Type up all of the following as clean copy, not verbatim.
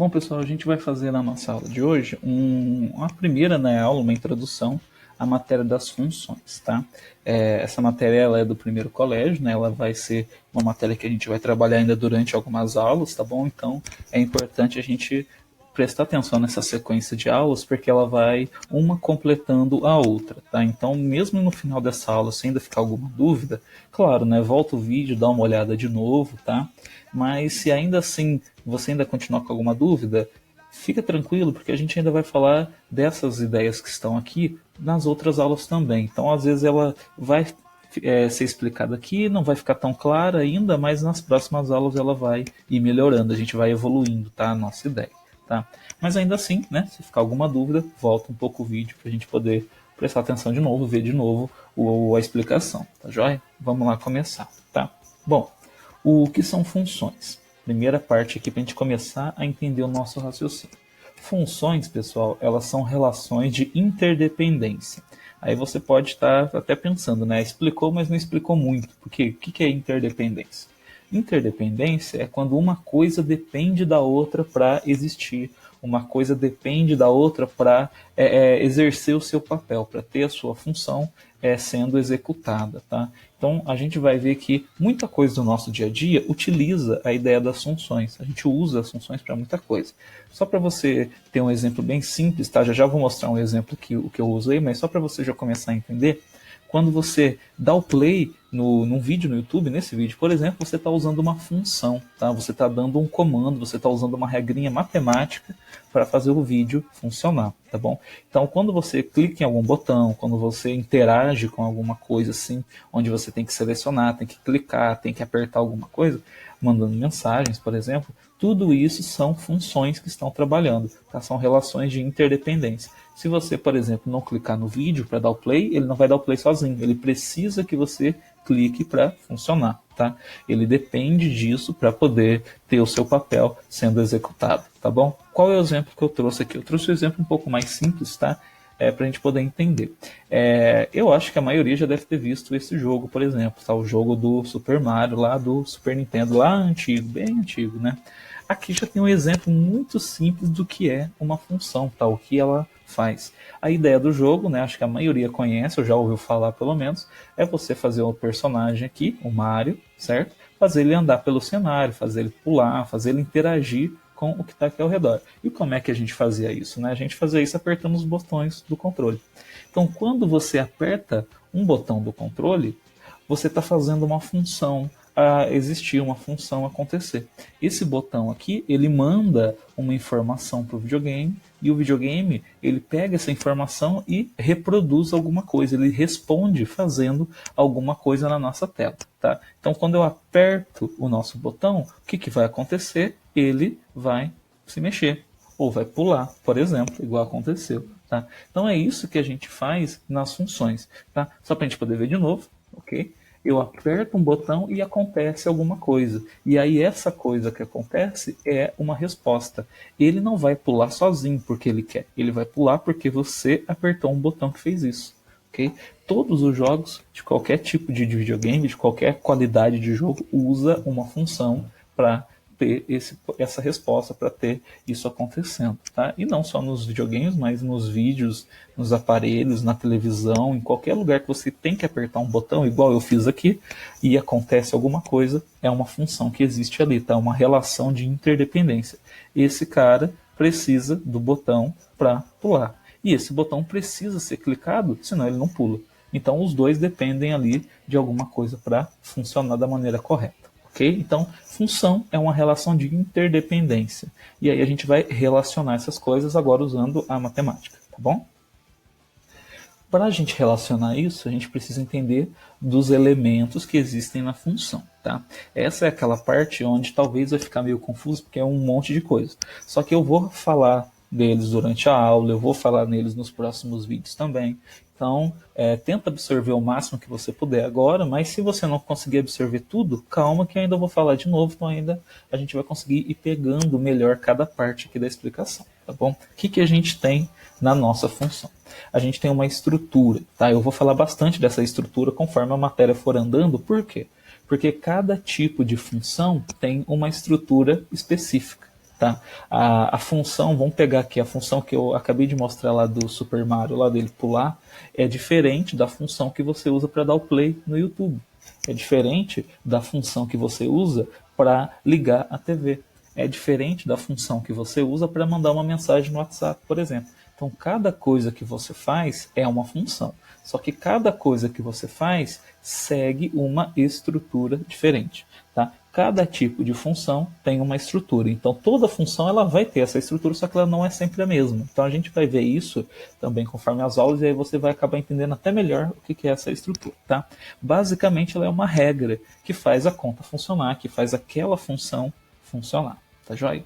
Bom, pessoal, a gente vai fazer na nossa aula de hoje uma primeira, né, aula, uma introdução à matéria das funções, tá? Essa matéria ela é do primeiro colégio, né? Ela vai ser uma matéria que a gente vai trabalhar ainda durante algumas aulas, tá bom? Então é importante a gente prestar atenção nessa sequência de aulas, porque ela vai uma completando a outra, tá? Então, mesmo no final dessa aula, se ainda ficar alguma dúvida, claro, né? Volta o vídeo, dá uma olhada de novo, tá? Mas se ainda assim você ainda continuar com alguma dúvida, fica tranquilo, porque a gente ainda vai falar dessas ideias que estão aqui nas outras aulas também. Então, às vezes ela vai ser explicada aqui, não vai ficar tão clara ainda, mas nas próximas aulas ela vai ir melhorando, a gente vai evoluindo, tá? A nossa ideia. Tá? Mas ainda assim, né, se ficar alguma dúvida, volta um pouco o vídeo para a gente poder prestar atenção de novo, ver de novo a explicação, tá joia? Vamos lá começar, tá? Bom, o que são funções? Primeira parte aqui para a gente começar a entender o nosso raciocínio. Funções, pessoal, elas são relações de interdependência. Aí você pode estar até pensando, né? Explicou, mas não explicou muito. Porque o que é interdependência? Interdependência é quando uma coisa depende da outra para existir, uma coisa depende da outra para exercer o seu papel, para ter a sua função sendo executada. Tá? Então a gente vai ver que muita coisa do nosso dia a dia utiliza a ideia das funções. A gente usa as funções para muita coisa. Só para você ter um exemplo bem simples, tá? Já vou mostrar um exemplo que eu usei, mas só para você já começar a entender. Quando você dá o play num vídeo no YouTube, nesse vídeo, por exemplo, você está usando uma função, tá? Você está dando um comando, você está usando uma regrinha matemática para fazer o vídeo funcionar, tá bom? Então, quando você clica em algum botão, quando você interage com alguma coisa assim, onde você tem que selecionar, tem que clicar, tem que apertar alguma coisa, mandando mensagens, por exemplo, tudo isso são funções que estão trabalhando, tá? São relações de interdependência. Se você, por exemplo, não clicar no vídeo para dar o play, ele não vai dar o play sozinho. Ele precisa que você clique para funcionar, tá? Ele depende disso para poder ter o seu papel sendo executado, tá bom? Qual é o exemplo que eu trouxe aqui? Eu trouxe um exemplo um pouco mais simples, tá? Para a gente poder entender. Eu acho que a maioria já deve ter visto esse jogo, por exemplo, tá? O jogo do Super Mario lá do Super Nintendo, lá antigo, bem antigo, né? Aqui já tem um exemplo muito simples do que é uma função, tá? O que ela faz. A ideia do jogo, né, acho que a maioria conhece, ou já ouviu falar pelo menos, é você fazer um personagem aqui, o Mario, certo? Fazer ele andar pelo cenário, fazer ele pular, fazer ele interagir com o que está aqui ao redor. E como é que a gente fazia isso? Né? A gente fazia isso apertando os botões do controle. Então, quando você aperta um botão do controle, você está fazendo uma função existir, uma função acontecer. Esse botão aqui, ele manda uma informação para o videogame, e o videogame, ele pega essa informação e reproduz alguma coisa, ele responde fazendo alguma coisa na nossa tela. Tá? Então, quando eu aperto o nosso botão, o que vai acontecer? Ele vai se mexer, ou vai pular, por exemplo, igual aconteceu. Tá? Então, é isso que a gente faz nas funções. Tá? Só para a gente poder ver de novo, ok? Eu aperto um botão e acontece alguma coisa. E aí essa coisa que acontece é uma resposta. Ele não vai pular sozinho porque ele quer. Ele vai pular porque você apertou um botão que fez isso. Okay? Todos os jogos de qualquer tipo de videogame, de qualquer qualidade de jogo, usa uma função para ter essa resposta, para ter isso acontecendo. Tá? E não só nos videogames, mas nos vídeos, nos aparelhos, na televisão, em qualquer lugar que você tem que apertar um botão, igual eu fiz aqui, e acontece alguma coisa, é uma função que existe ali, tá? Uma relação de interdependência. Esse cara precisa do botão para pular. E esse botão precisa ser clicado, senão ele não pula. Então os dois dependem ali de alguma coisa para funcionar da maneira correta. Okay? Então, função é uma relação de interdependência. E aí a gente vai relacionar essas coisas agora usando a matemática, tá bom? Para a gente relacionar isso, a gente precisa entender dos elementos que existem na função. Tá? Essa é aquela parte onde talvez vai ficar meio confuso, porque é um monte de coisa. Só que eu vou falar deles durante a aula, eu vou falar neles nos próximos vídeos também. Então, tenta absorver o máximo que você puder agora, mas se você não conseguir absorver tudo, calma que eu ainda vou falar de novo, então ainda a gente vai conseguir ir pegando melhor cada parte aqui da explicação, tá bom? O que a gente tem na nossa função? A gente tem uma estrutura, tá? Eu vou falar bastante dessa estrutura conforme a matéria for andando, por quê? Porque cada tipo de função tem uma estrutura específica. Tá? A função, vamos pegar aqui a função que eu acabei de mostrar lá do Super Mario, lá dele pular, é diferente da função que você usa para dar o play no YouTube. É diferente da função que você usa para ligar a TV. É diferente da função que você usa para mandar uma mensagem no WhatsApp, por exemplo. Então, cada coisa que você faz é uma função. Só que cada coisa que você faz segue uma estrutura diferente. Tá? Cada tipo de função tem uma estrutura. Então, toda função ela vai ter essa estrutura, só que ela não é sempre a mesma. Então, a gente vai ver isso também conforme as aulas, e aí você vai acabar entendendo até melhor o que é essa estrutura. Tá? Basicamente, ela é uma regra que faz a conta funcionar, que faz aquela função funcionar. Tá joia?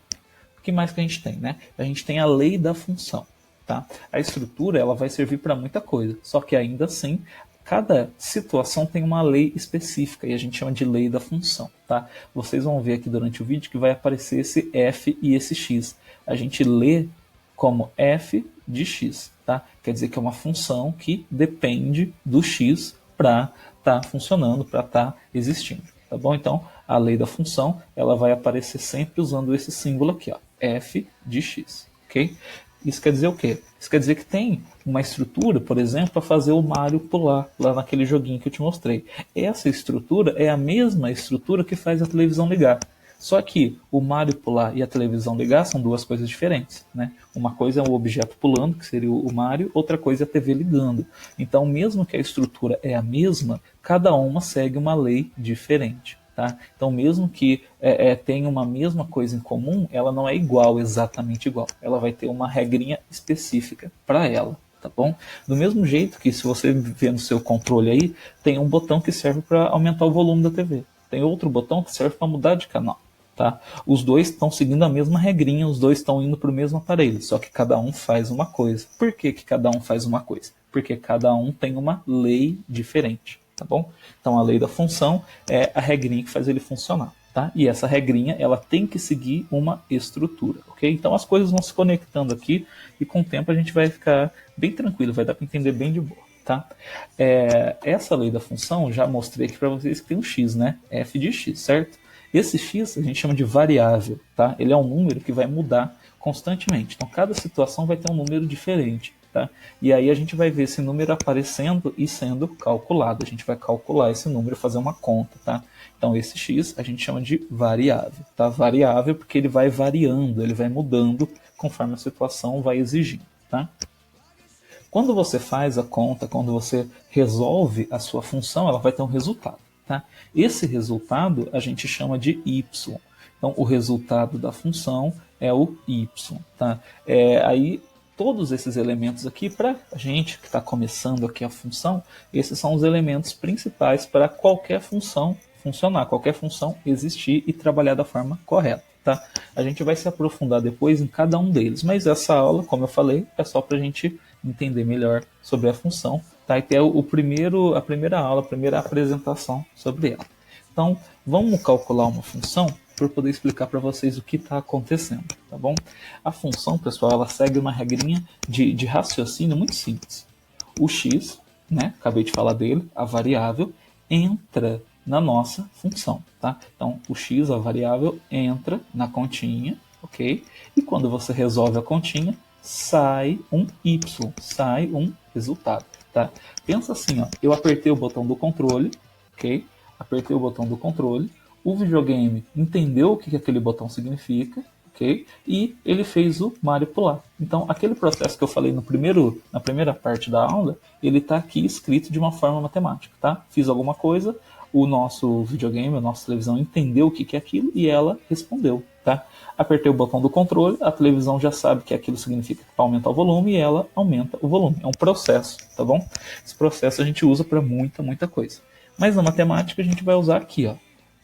O que mais que a gente tem? Né? A gente tem a lei da função. Tá? A estrutura ela vai servir para muita coisa, só que ainda assim cada situação tem uma lei específica e a gente chama de lei da função. Tá? Vocês vão ver aqui durante o vídeo que vai aparecer esse f e esse x. A gente lê como f de x. Tá? Quer dizer que é uma função que depende do x para estar funcionando, para estar existindo. Tá bom? Então a lei da função ela vai aparecer sempre usando esse símbolo aqui, ó, f de x. Ok? Isso quer dizer o quê? Isso quer dizer que tem uma estrutura, por exemplo, para fazer o Mario pular lá naquele joguinho que eu te mostrei. Essa estrutura é a mesma estrutura que faz a televisão ligar. Só que o Mario pular e a televisão ligar são duas coisas diferentes. Né? Uma coisa é o objeto pulando, que seria o Mario, outra coisa é a TV ligando. Então, mesmo que a estrutura é a mesma, cada uma segue uma lei diferente. Tá? Então, mesmo que tenha uma mesma coisa em comum, ela não é igual, exatamente igual. Ela vai ter uma regrinha específica para ela. Tá bom? Do mesmo jeito que se você ver no seu controle aí, tem um botão que serve para aumentar o volume da TV. Tem outro botão que serve para mudar de canal. Tá? Os dois estão seguindo a mesma regrinha, os dois estão indo para o mesmo aparelho, só que cada um faz uma coisa. Por que cada um faz uma coisa? Porque cada um tem uma lei diferente. Tá bom? Então a lei da função é a regrinha que faz ele funcionar. Tá? E essa regrinha ela tem que seguir uma estrutura. Okay? Então as coisas vão se conectando aqui e com o tempo a gente vai ficar bem tranquilo, vai dar para entender bem de boa. Tá? Essa lei da função, já mostrei aqui para vocês que tem um x, né? f de x, certo? Esse x a gente chama de variável. Tá? Ele é um número que vai mudar constantemente. Então cada situação vai ter um número diferente. Tá? E aí a gente vai ver esse número aparecendo e sendo calculado. A gente vai calcular esse número, fazer uma conta. Tá? Então esse x a gente chama de variável. Tá? Variável porque ele vai variando, ele vai mudando conforme a situação vai exigindo. Tá? Quando você faz a conta, quando você resolve a sua função, ela vai ter um resultado. Tá? Esse resultado a gente chama de y. Então o resultado da função é o y. Tá? Aí todos esses elementos aqui, para a gente que está começando aqui a função, esses são os elementos principais para qualquer função funcionar, qualquer função existir e trabalhar da forma correta. Tá? A gente vai se aprofundar depois em cada um deles, mas essa aula, como eu falei, é só para a gente entender melhor sobre a função, tá? E ter a primeira aula, a primeira apresentação sobre ela. Então, vamos calcular uma função para poder explicar para vocês o que está acontecendo, tá bom? A função, pessoal, ela segue uma regrinha de raciocínio muito simples. O x, né, acabei de falar dele, a variável, entra na nossa função, tá? Então, o x, a variável, entra na continha, ok? E quando você resolve a continha, sai um y, sai um resultado, tá? Pensa assim, ó, eu apertei o botão do controle, ok? Apertei o botão do controle, o videogame entendeu o que aquele botão significa, ok? E ele fez o Mario pular. Então, aquele processo que eu falei na primeira parte da aula, ele está aqui escrito de uma forma matemática, tá? Fiz alguma coisa, o nosso videogame, a nossa televisão entendeu o que é aquilo e ela respondeu, tá? Apertei o botão do controle, a televisão já sabe que aquilo significa para aumentar o volume e ela aumenta o volume. É um processo, tá bom? Esse processo a gente usa para muita coisa. Mas na matemática a gente vai usar aqui, ó.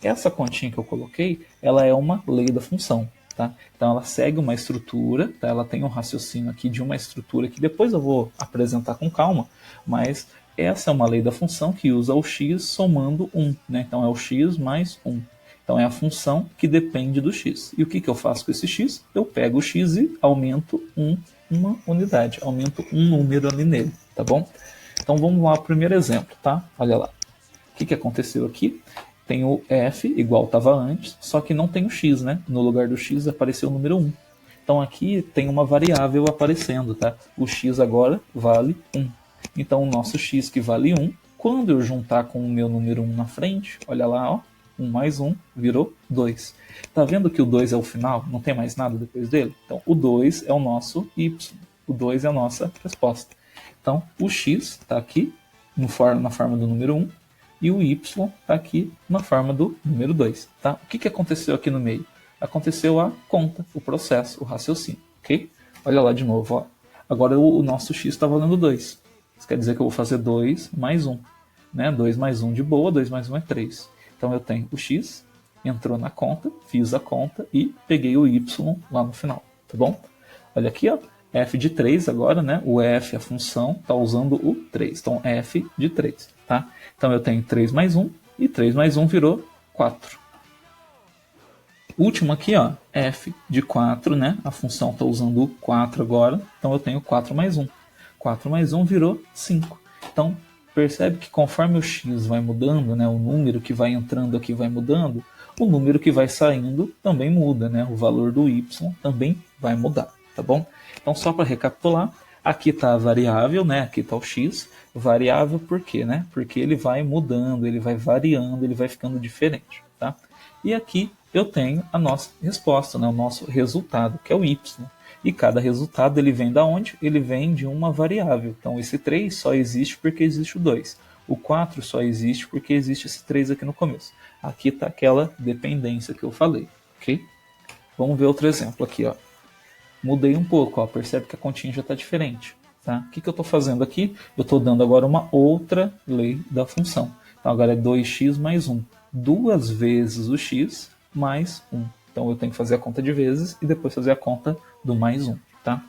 Essa continha que eu coloquei, ela é uma lei da função, tá? Então ela segue uma estrutura, tá? Ela tem um raciocínio aqui de uma estrutura que depois eu vou apresentar com calma, mas essa é uma lei da função que usa o x somando 1, né? Então é o x mais 1. Então é a função que depende do x. E o que eu faço com esse x? Eu pego o x e aumento uma unidade, aumento um número ali nele, tá bom? Então vamos lá para o primeiro exemplo, tá? Olha lá. O que aconteceu aqui? tem o f igual estava antes, só que não tem o x, né? No lugar do x apareceu o número 1. Então aqui tem uma variável aparecendo, tá? O x agora vale 1. Então o nosso x que vale 1, quando eu juntar com o meu número 1 na frente, olha lá, ó, 1 mais 1 virou 2. Tá vendo que o 2 é o final? Não tem mais nada depois dele? Então o 2 é o nosso y. O 2 é a nossa resposta. Então o x está aqui na forma do número 1 e o y está aqui na forma do número 2. Tá? O que aconteceu aqui no meio? Aconteceu a conta, o processo, o raciocínio. Ok? Olha lá de novo. Ó. Agora o nosso x está valendo 2. Isso quer dizer que eu vou fazer 2 mais 1. Né? 2 mais 1 de boa, 2 mais 1 é 3. Então eu tenho o x, entrou na conta, fiz a conta e peguei o y lá no final. Tá bom? Olha aqui, ó. F de 3 agora, né? O f, a função, está usando o 3. Então, f de 3, tá? Então, eu tenho 3 mais 1 e 3 mais 1 virou 4. Último aqui, ó, f de 4, né? A função está usando o 4 agora. Então, eu tenho 4 mais 1. 4 mais 1 virou 5. Então, percebe que conforme o x vai mudando, né? O número que vai entrando aqui vai mudando, o número que vai saindo também muda, né? O valor do y também vai mudar, tá bom? Então, só para recapitular, aqui está a variável, né? Aqui está o x. Variável por quê? Né? Porque ele vai mudando, ele vai variando, ele vai ficando diferente. Tá? E aqui eu tenho a nossa resposta, né? O nosso resultado, que é o y. E cada resultado ele vem da onde? Ele vem de uma variável. Então, esse 3 só existe porque existe o 2. O 4 só existe porque existe esse 3 aqui no começo. Aqui está aquela dependência que eu falei. Ok? Vamos ver outro exemplo aqui, ó. Mudei um pouco, ó, percebe que a continha já está diferente. Tá? O que eu estou fazendo aqui? Eu estou dando agora uma outra lei da função. Então agora é 2x mais 1. 2 vezes o x mais 1. Então eu tenho que fazer a conta de vezes e depois fazer a conta do mais 1. Tá?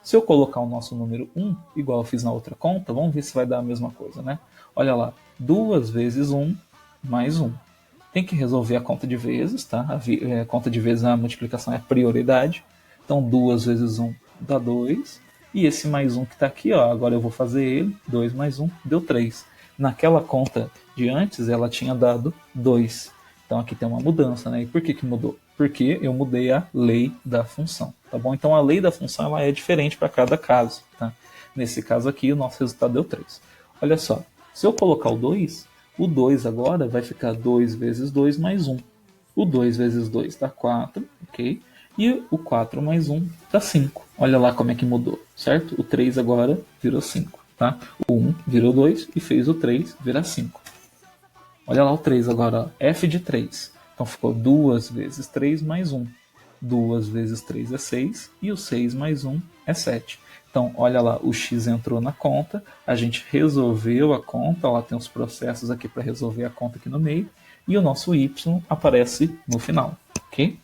Se eu colocar o nosso número 1, igual eu fiz na outra conta, vamos ver se vai dar a mesma coisa. Né? Olha lá, 2 vezes 1 mais 1. Tem que resolver a conta de vezes. Tá? A conta de vezes, a multiplicação é prioridade. Então, 2 vezes 1 dá 2. E esse mais 1 que está aqui, ó, agora eu vou fazer ele. 2 mais 1 deu 3. Naquela conta de antes, ela tinha dado 2. Então, aqui tem uma mudança. Né? E por que mudou? Porque eu mudei a lei da função. Tá bom? Então, a lei da função ela é diferente para cada caso. Tá? Nesse caso aqui, o nosso resultado deu 3. Olha só. Se eu colocar o 2 agora vai ficar 2 vezes 2 mais 1. O 2 vezes 2 dá 4. Ok? E o 4 mais 1 dá 5. Olha lá como é que mudou, certo? O 3 agora virou 5, tá? O 1 virou 2 e fez o 3 virar 5. Olha lá o 3 agora, ó. F de 3. Então ficou 2 vezes 3 mais 1. 2 vezes 3 é 6 e o 6 mais 1 é 7. Então, olha lá, o x entrou na conta, a gente resolveu a conta, lá tem os processos aqui para resolver a conta aqui no meio, e o nosso y aparece no final, ok?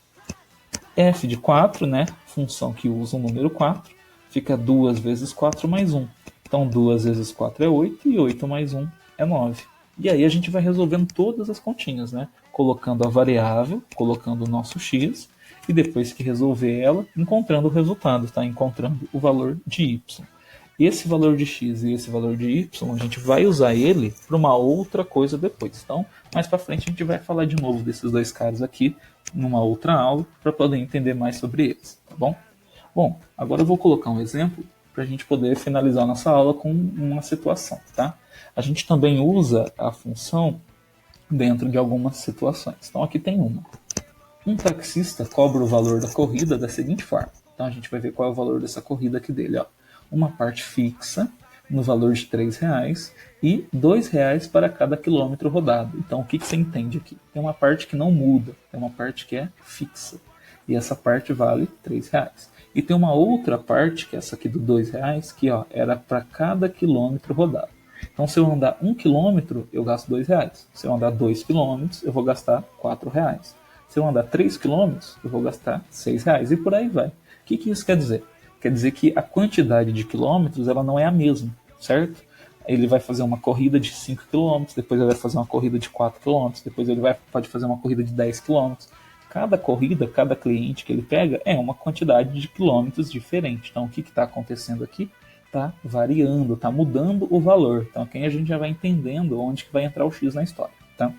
F de 4, né? Função que usa o número 4, fica 2 vezes 4 mais 1. Então, 2 vezes 4 é 8 e 8 mais 1 é 9. E aí a gente vai resolvendo todas as continhas, né? Colocando a variável, colocando o nosso x, e depois que resolver ela, encontrando o resultado, tá? Encontrando o valor de y. Esse valor de x e esse valor de y, a gente vai usar ele para uma outra coisa depois. Então, mais para frente a gente vai falar de novo desses dois caras aqui, numa outra aula, para poder entender mais sobre eles, tá bom? Bom, agora eu vou colocar um exemplo para a gente poder finalizar nossa aula com uma situação, tá? A gente também usa a função dentro de algumas situações. Então aqui tem uma. Um taxista cobra o valor da corrida da seguinte forma. Então a gente vai ver qual é o valor dessa corrida aqui dele, ó. Uma parte fixa no valor de R$3 e R$2 para cada quilômetro rodado. Então o que você entende aqui? Tem uma parte que não muda, tem uma parte que é fixa. E essa parte vale R$3. E tem uma outra parte, que é essa aqui do R$2, que ó, era para cada quilômetro rodado. Então se eu andar 1 quilômetro, eu gasto R$2. Se eu andar 2 quilômetros, eu vou gastar R$4. Se eu andar 3 quilômetros, eu vou gastar R$6. E por aí vai. O que isso quer dizer? Quer dizer que a quantidade de quilômetros ela não é a mesma, certo? Ele vai fazer uma corrida de 5 km, depois ele vai fazer uma corrida de 4 km, depois ele pode fazer uma corrida de 10 km. Cada corrida, cada cliente que ele pega é uma quantidade de quilômetros diferente. Então o que está acontecendo aqui? Está variando, está mudando o valor. Então aqui a gente já vai entendendo onde que vai entrar o X na história. Tá?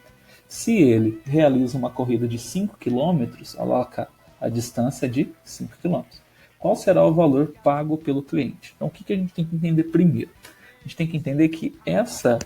Se ele realiza uma corrida de 5 km, aloca a distância de 5 km. Qual será o valor pago pelo cliente? Então, o que a gente tem que entender primeiro? A gente tem que entender que essa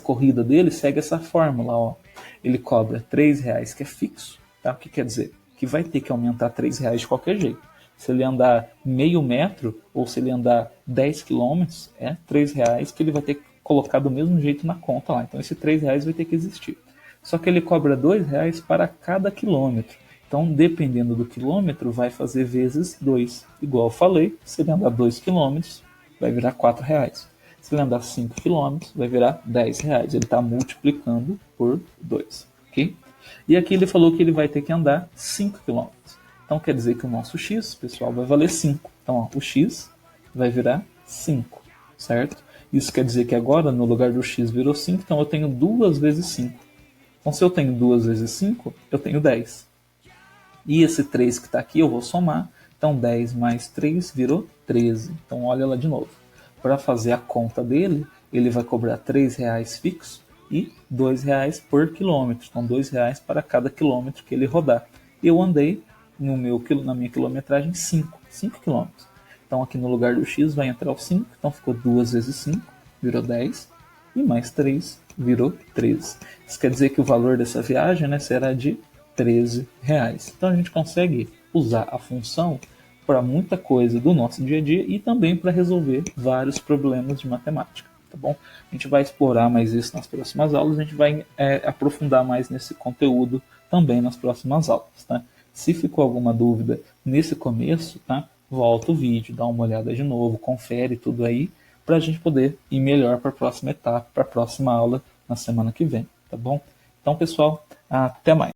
corrida dele segue essa fórmula. Ó. Ele cobra R$3, que é fixo. Tá? O que quer dizer? Que vai ter que aumentar R$3 de qualquer jeito. Se ele andar meio metro ou se ele andar 10 km, é R$3 que ele vai ter que colocar do mesmo jeito na conta lá. Então, esse R$3 vai ter que existir. Só que ele cobra R$2 para cada quilômetro. Então, dependendo do quilômetro, vai fazer vezes 2. Igual eu falei, se ele andar 2 km, vai virar R$4. Se ele andar 5 km, vai virar R$10. Ele está multiplicando por 2. Okay? E aqui ele falou que ele vai ter que andar 5 km. Então, quer dizer que o nosso x, pessoal, vai valer 5. Então, ó, o x vai virar 5, certo? Isso quer dizer que agora, no lugar do x virou 5, então eu tenho 2 vezes 5. Então, se eu tenho 2 vezes 5, eu tenho 10. E esse 3 que está aqui eu vou somar. Então 10 mais 3 virou 13. Então olha lá de novo. Para fazer a conta dele, ele vai cobrar R$3 fixo e R$2 por quilômetro. Então R$2 para cada quilômetro que ele rodar. Eu andei na minha quilometragem 5 km. Então aqui no lugar do x vai entrar o 5. Então ficou 2 vezes 5, virou 10. E mais 3 virou 13. Isso quer dizer que o valor dessa viagem, né, será de R$13. Então a gente consegue usar a função para muita coisa do nosso dia a dia e também para resolver vários problemas de matemática, tá bom? A gente vai explorar mais isso nas próximas aulas, a gente vai aprofundar mais nesse conteúdo também nas próximas aulas, tá? Se ficou alguma dúvida nesse começo, tá? Volta o vídeo, dá uma olhada de novo, confere tudo aí, para a gente poder ir melhor para a próxima etapa, para a próxima aula na semana que vem, tá bom? Então, pessoal, até mais.